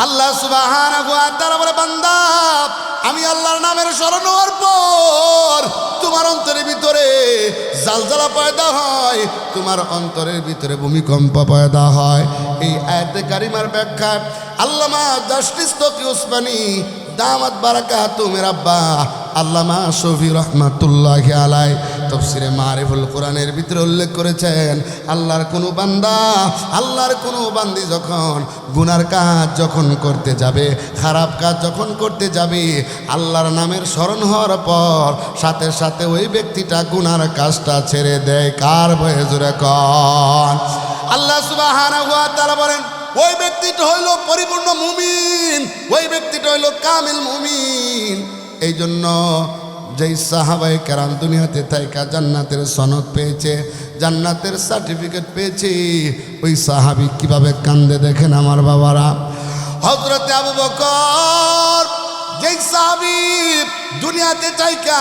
আল্লাহ সুবহানাহু ওয়া তাআলা বলে, বান্দা আমি আল্লাহর নামের স্মরণ হওয়ার পর তোমার অন্তরের ভিতরে জালজালা পয়দা হয়, তোমার অন্তরের ভিতরে ভূমিকম্প পয়দা হয়। এই আয়াতে কারিমার ব্যাখ্যা আল্লামা জাস্টিস তকি উসমানী দামাত বারাকাতুহু আব্বা আল্লামা শফি রহমাতুল্লাহি আলাইহি তাফসীরে মারিফুল কোরআনের ভিতরে উল্লেখ করেছেন, আল্লাহর কোনো বান্দা, আল্লাহর কোনো বান্দি যখন গুনার কাজ যখন করতে যাবে, খারাপ কাজ যখন করতে যাবে, আল্লাহর নামের স্মরণ হওয়ার পর সাথে সাথে ওই ব্যক্তিটা গুনার কাজটা ছেড়ে দেয়। কার ভয়ে জোরে কন? আল্লাহ সুবহানাহু ওয়া তাআলা বলেন, ওই ব্যক্তিটা হইল পরিপূর্ণ মুমিন, ওই ব্যক্তিটা হইল কামিল মুমিন। এই জন্য যেই সাহাবায়ে কেরাম দুনিয়াতে থাইকা জান্নাতের সনদ পেয়েছে, জান্নাতের সার্টিফিকেট পেয়েছে, ওই সাহাবী কিভাবে কান্দে দেখেন আমার বাবারা। হযরতে আবু বকর যেই সাহাবী দুনিয়াতে থাইকা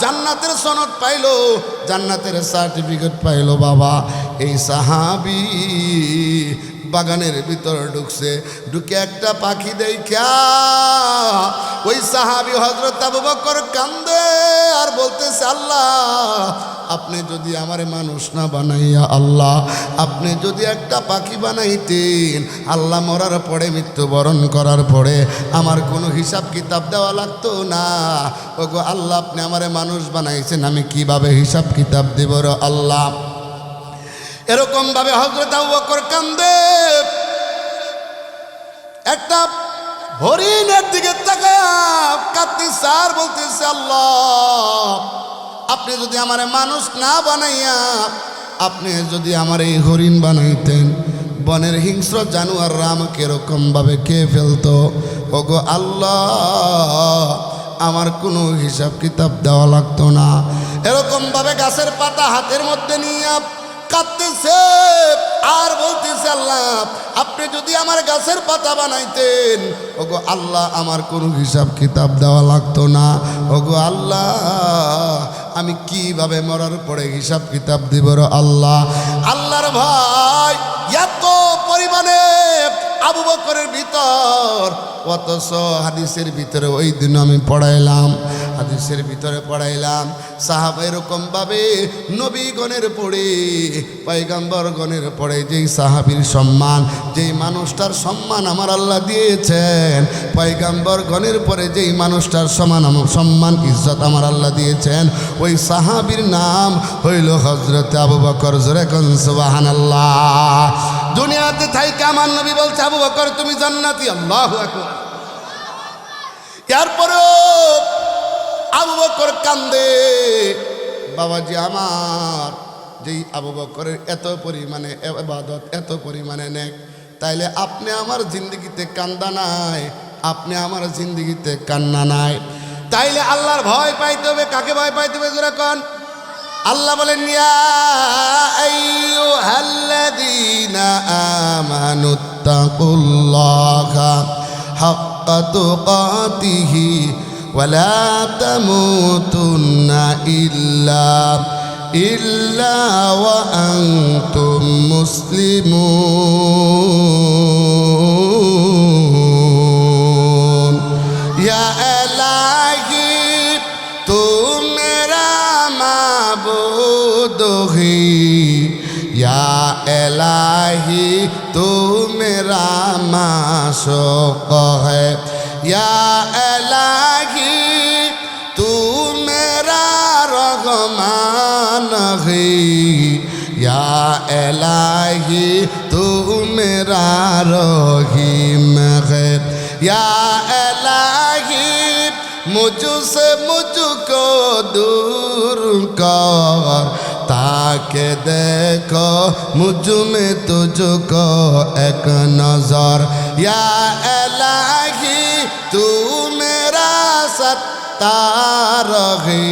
জান্নাতের সনদ পাইলো, জান্নাতের সার্টিফিকেট পাইলো বাবা, এই সাহাবী বাগানের ভিতর ঢুকছে, ঢুকে একটা পাখি দেখা ওই সাহাবী হযরত আবু বকর কান্দে আর বলতেছে, আল্লাহ আপনি যদি আমারে মানুষ না বানাইয়া, আল্লাহ আপনি যদি একটা পাখি বানাইতেন, আল্লাহ মরার পরে মৃত্যুবরণ করার পরে আমার কোনো হিসাব কিতাব দেওয়া লাগতো না। ওগো আল্লাহ আপনি আমারে মানুষ বানাইছেন, আমি কিভাবে হিসাব কিতাব দেব রে আল্লাহ। এরকম ভাবে হযরত আবু বকর কান্দে, একটা হরিণের দিকে তাকায়া কাঁদতেছে আর বলতেছে, আল্লাহ আপনি যদি আমারে মানুষ না বানাইয়া আপনি যদি আমার এই হরিণ বানাইতেন, বনের হিংস্র জানোয়াররা আমাকে এরকম ভাবে খেয়ে ফেলতো। ওগো আল্লাহ আমার কোনো হিসাব কিতাব দেওয়া লাগতো না। এরকম ভাবে গাছের পাতা হাতের মধ্যে নিয়ে কাঁদতেছে আর বলতেছে, আল্লাহ আপনি যদি আমার গাছের পাতা বানাইতেন, ওগো আল্লাহ আমার কোনো হিসাব কিতাব দেওয়া লাগতো না। ওগো আল্লাহ আমি কিভাবে মরার পরে হিসাব কিতাব দিব রে আল্লাহ। আল্লাহর ভাই এত পরিমাণে আবু বকরের ভিতর, অথচ হাদিসের ভিতরে ওই দিন আমি পড়াইলাম, হাদিসের ভিতরে পড়াইলাম সাহাবা এরকমভাবে নবীগণের পড়ে পয়গম্বরগণের পড়ে যেই সাহাবীর সম্মান, যেই মানুষটার সম্মান আমার আল্লাহ দিয়েছেন, পয়গম্বরগণের পরে যেই মানুষটার সম্মান ইজ্জত আমার আল্লাহ দিয়েছেন, ওই সাহাবীর নাম হইল হযরত আবু বকর। জোরে কোন সুবহানাল্লাহ। দুনিয়াতে থাইকা আমার নবী বলছে, আবু বকর তুমি জান্নাতি। আল্লাহু আকবার। এরপরেও আবু বকর কান্দে। বাবাজি আমার, যেই আবু বকরের এত পরিমাণে ইবাদত, এত পরিমাণে নেক, তাইলে আপনি আমার জিন্দগিতে কান্দা নাই, আপনি আমার জিন্দগিতে কান্না নাই, তাইলে আল্লাহর ভয় পাইতে হবে। কাকে ভয় পাইতে হবে জোরে কোন? আল্লাহ বলেন, ইয়া আইয়ুহাল্লাযীনা আমানুত্তাকুল্লাহা হাক্কা তুকাতিহি ওয়া লা তামুতুন্না ইল্লা ওয়া আনতুম মুসলিমুন। ইয়া ইলাহি তু মেরা মাবুদ হি, ইয়া ইলাহি তু মেরা মাশুক है, या इलाही तू मेरा रहमान है, या इलाही तू मेरा रहीम है, या इलाही मुझसे मुझको दूर कर, ताकि देखो मुझ में तुझको एक नजर, या इलाही तू मेरा सत्तार है,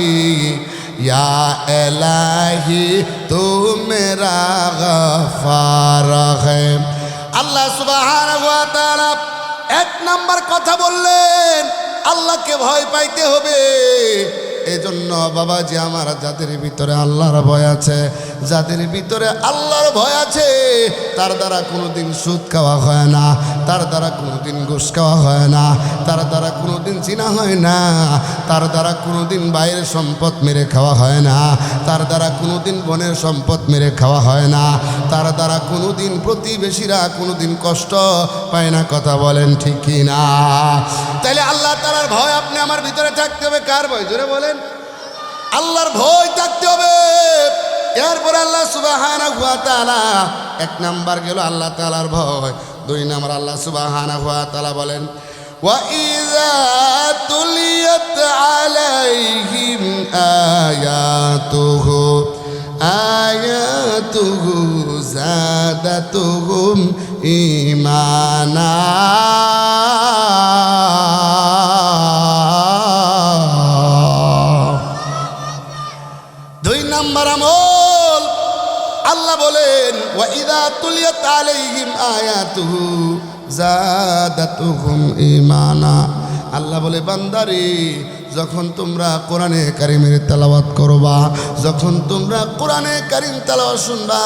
या इलाही तू मेरा गफ्फार है। আল্লাহ সুবহানাহু ওয়া তাআলা এক নাম্বার কথা বললেন, আল্লাহকে ভয় পাইতে হবে। এজন্য বাবাজি আমার, যাদের ভিতরে আল্লাহর ভয় আছে, যাদের ভিতরে আল্লাহর ভয় আছে, তার দ্বারা কোনোদিন সুদ খাওয়া হয় না, তার দ্বারা কোনোদিন ঘুষ খাওয়া হয় না, তার দ্বারা কোনোদিন জিনা হয় না, তার দ্বারা কোনোদিন ভাইয়ের সম্পদ মেরে খাওয়া হয় না, তার দ্বারা কোনোদিন বোনের সম্পদ মেরে খাওয়া হয় না, তার দ্বারা কোনোদিন প্রতিবেশীরা কোনোদিন কষ্ট পায় না। কথা বলেন ঠিক কি না? তাইলে আল্লাহ তাআলার ভয় আপনি আমার ভিতরে থাকতে হবে। কার ভয়? জোরে বলেন। আল্লাহর ভয় থাকতে হবে। এরপরে আল্লাহ সুবহানাহু ওয়া তাআলা, এক নাম্বার গেল আল্লাহ তাআলার ভয়। দুই নাম্বার আল্লাহ সুবহানাহু ওয়া তাআলা বলেন, ওয়া ইযা তুলিয়াত আলাইহিম আয়াতুহু যাদাতুহুম ঈমানা। দুই নাম্বার আমল আল্লাহ বলেন, ওয়া ইযা তুলিয়াত আলাইহিম আয়াতুহু যাদাতুহুম ঈমানা। আল্লাহ বলে, বান্দারে, যখন তোমরা কোরআনে কারিমের তেলাওয়াত করবা, যখন তোমরা কোরআনে কারিম তেলাওয়াত শুনবা,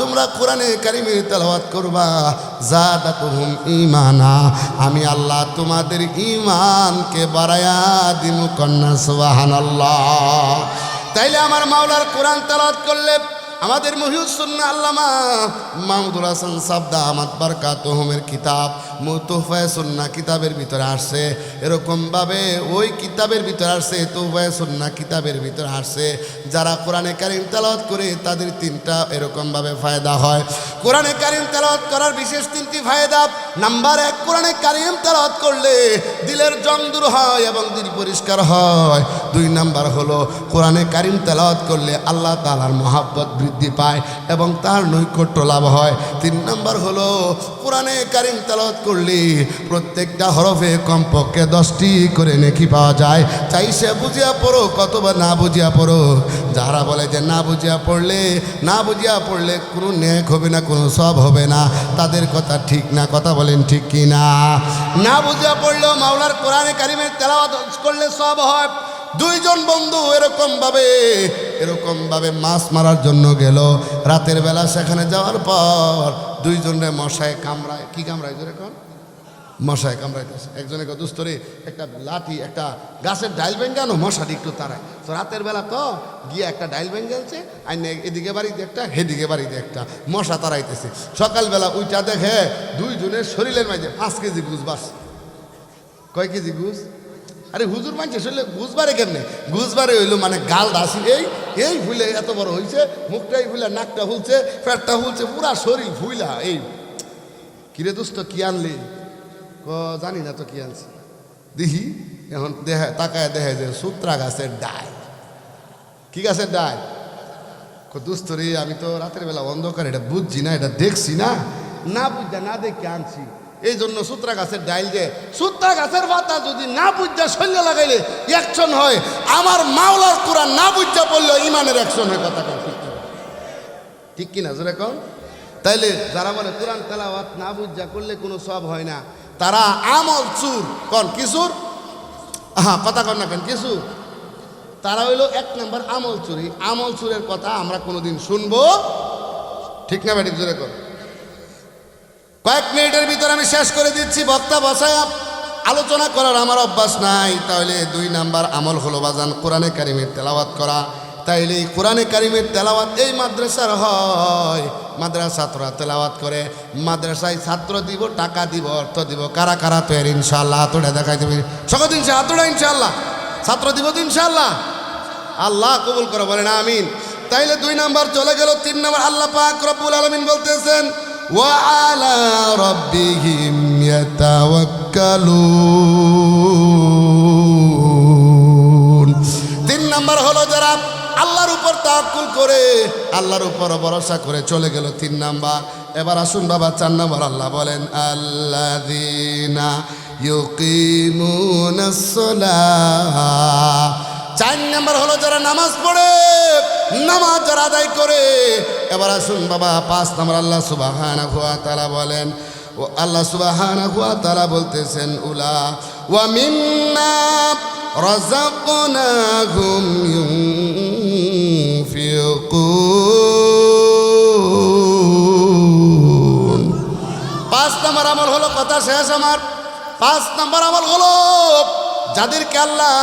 তোমরা কোরআনে কারিমের তেলাওয়াত করবা, যাদাতুহুম ঈমানা, আমি আল্লাহ তোমাদের ঈমানকে বাড়ায়া দিমু। কন্যা সুবহানাল্লাহ। তাইলে আমার মাওলার কোরআন তেলাওয়াত করলে আমাদের মহিউস সুন্নাহ আল্লামা মাহমুদুল হাসান সাবদা আহমদ বারকাতুহুমের কিতাব মুতুফায়ে সুন্নাহ কিতাবের ভিতরে আসছে, এরকমভাবে ওই কিতাবের ভিতরে আসছে, তুফায়ে সুন্নাহ কিতাবের ভিতরে আসছে, যারা কোরআনে কারিম তেলাওয়াত করে তাদের তিনটা এরকমভাবে ফায়দা হয়। কোরআনে কারিম তেলাওয়াত করার বিশেষ তিনটি ফায়দা। নাম্বার এক, কোরআনে কারিম তেলাওয়াত করলে দিলের জং দূর হয় এবং দিল পরিষ্কার হয়। দুই নাম্বার হলো, কোরআনে কারিম তেলাওয়াত করলে আল্লাহ তাআলার মহাব্বত বৃদ্ধি পায় এবং তার নৈকট্য লাভ হয়। তিন নাম্বার হলো, কোরআনে কারিম তেলাওয়াত করলে প্রত্যেকটা হরফে কমপক্ষে 10টি করে নেকি পাওয়া যায়। চাই সে বুঝিয়া পড়ো কতবা না বুঝিয়া পড়ো। যারা বলে যে না বুঝিয়া পড়লে কোনো নেক হবে না, কোনো সব হবে না, তাদের কথা ঠিক না। কথা বলেন ঠিক কি না? না বুঝিয়া পড়লেও মাওলার কোরআনে কারিমের তেলাওয়াত করলে সব হয়। দুইজন বন্ধু এরকমভাবে মাছ মারার জন্য গেল। রাতের বেলা সেখানে যাওয়ার পর দুইজনে মশায় কামড়ায়। কি কামড়ায়? যেরকম মশায় কামড়াইতেছে। একজনে দুস্তরে একটা লাঠি, একটা গাছের ডাইল ভেঙ্গানো, মশাটি একটু তারায়। তো রাতের বেলা তো গিয়ে একটা ডাইল ভেঙ্গালছে, আর এদিকে বাড়িতে একটা, হেদিকে বাড়িতে একটা, মশা তারাইতেছে। সকালবেলা উইটা দেখে দুইজনের শরীরের মাঝে 5 কেজি গুজ বাস। কয় কেজি গুজ? আরে হুজুর মানছে শরীরে গুজবারে কেমনে? গুজবারে হইলো মানে গাল দাসি এই ফুলে এত বড় হয়েছে, মুখটাই ফুলে, নাকটা ফুলছে, পেটটা ফুলছে, পুরা শরীর ফুইলা। এই কিরে দোস্ত কি আনলি? জানি না তো কি আনছি। দেখি এখন তাকায় দেখে যে সূত্রা গাছের ডাল। কি গাছের ডাল? দোস্ত রে, আমি তো রাতের বেলা অন্ধকার, এটা বুঝছি না, এটা দেখছি না, না বুঝা না দেখে আনছি। এই জন্য সূত্রা গাছের ডাইল যে সূত্রা গাছের পাতা যদি না বুঝা শরীরে লাগাইলে অ্যাকশন হয়, আমার মাওলার কোরআন না বুঝা পড়লেও ইমানের অ্যাকশন হয়। কথা ঠিক কিনা যেরকম? তাইলে যারা বলে কোরআন তেলাওয়াত না বুঝা করলে কোনো সব হয় না, তারা আমল চুর। কন কিছুর? কথা কন না কেন কিছু? তারা হইলো 1 নম্বর আমল চুরি। আমল চুরের কথা আমরা কোনোদিন শুনবো? ঠিক না ব্যাটিক জোরে কর। কয়েক মিনিটের ভিতরে আমি শেষ করে দিচ্ছি। বক্তা বসায় আলোচনা করার আমার অভ্যাস নাই। তাহলে 2 নাম্বার আমল হলো বাজান কোরআনে কারিমের তেলাওয়াত করা। তাইলে এই কোরআনে কারিমের তেলাওয়াত এই মাদ্রাসার হয়। মাদ্রাসারা তেলাওয়াত করে, মাদ্রাসায় ছাত্র দিব, টাকা দিব, অর্থ দিব। কারা কারা তৈরি ইনশাআল্লাহ? হাতটা দেখাই দেবে সকল দিন হাতটা ইনশাআল্লাহ। ছাত্র দিব তো ইনশাআল্লাহ। আল্লাহ কবুল করে বলেন আমিন। তাইলে 2 নাম্বার চলে গেল। 3 নাম্বার আল্লাহ পাক রব্বুল আলামিন বলতেছেন, ওয়া আলা রাব্বিহিম ইয়াতাওয়াক্কালুন। 3 নাম্বার হলো যারা আল্লাহর উপর তাওয়াক্কুল করে, আল্লাহর উপর ভরসা করে চলে গেল 3 নাম্বার। এবার আসুন বাবা 4 নাম্বার আল্লাহ বলেন, আল্লাযীনা ইউকিমুনাস সালাহ। 4 নাম্বার হলো যারা নামাজ পড়ে, নামাজ যারা আদায় করে। এবার আসুন বাবা 5 নাম্বার আল্লাহ সুবহানাহু ওয়া তাআলা বলেন, ও আল্লাহ সুবহানাহু ওয়া তাআলা বলতেছেন উলা ওয়া মিম্মা রাযাকনাহুম ইউনফিকুন। 5 নম্বর আমল হলো, কথা শেষ আমার, 5 নম্বর আমল হলো যাদেরকে আল্লাহ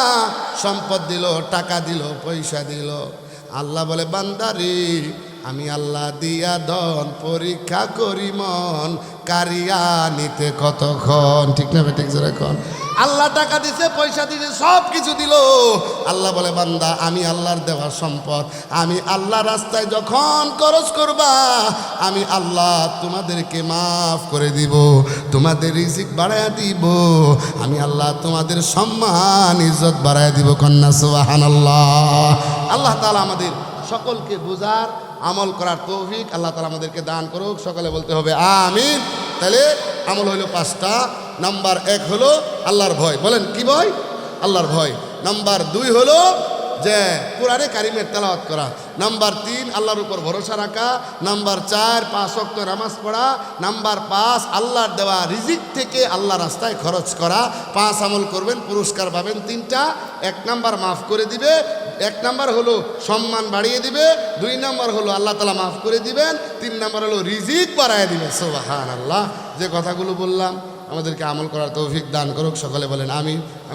সম্পদ দিল, টাকা দিল, পয়সা দিল, আল্লাহ বলে বান্দারে আমি আল্লাহ দিয়া ধন পরীক্ষা করি মন, কারিয়া নিতে কতক্ষণ। ঠিক না ঠিক যেরকম আল্লাহ টাকা দিছে, পয়সা দিছে, সব কিছু দিল, আল্লাহ বলে বান্দা আমি আল্লাহর দেওয়া সম্পদ আমি আল্লাহ রাস্তায় যখন খরচ করবা আমি আল্লাহ তোমাদেরকে মাফ করে দিব, তোমাদের রিজিক বাড়ায়া দিব, আমি আল্লাহ তোমাদের সম্মান ইজ্জত বাড়ায়া দিব। কন্যা সুবহানাল্লাহ। আল্লাহ তাআলা আমাদের সকলকে বুঝার আমল করার তৌফিক আল্লাহ তাআলা আমাদেরকে দান করুক। সকালে বলতে হবে আমিন। তাহলে আমল হইল 5টা। নাম্বার 1 হলো আল্লাহর ভয়। বলেন কি ভয়? আল্লাহর ভয়। নাম্বার 2 হলো যে কোরআনে কারিমের তেলাওয়াত করা। নাম্বার 3 আল্লাহর উপর ভরসা রাখা। নাম্বার 4 5 ওয়াক্ত নামাজ পড়া। নাম্বার 5 আল্লাহর দেওয়া রিজিক থেকে আল্লাহ রাস্তায় খরচ করা। 5 আমল করবেন, পুরস্কার পাবেন 3টা। 1 নাম্বার মাফ করে দিবে, 1 নাম্বার হলো সম্মান বাড়িয়ে দিবে, 2 নাম্বার হলো আল্লাহ তাআলা মাফ করে দিবেন, 3 নাম্বার হলো রিজিক বাড়ায় দিবে। সুবহানাল্লাহ। যে কথাগুলো বললাম আমাদেরকে আমল করার তৌফিক দান করুক। সকলে বলেন আমিন।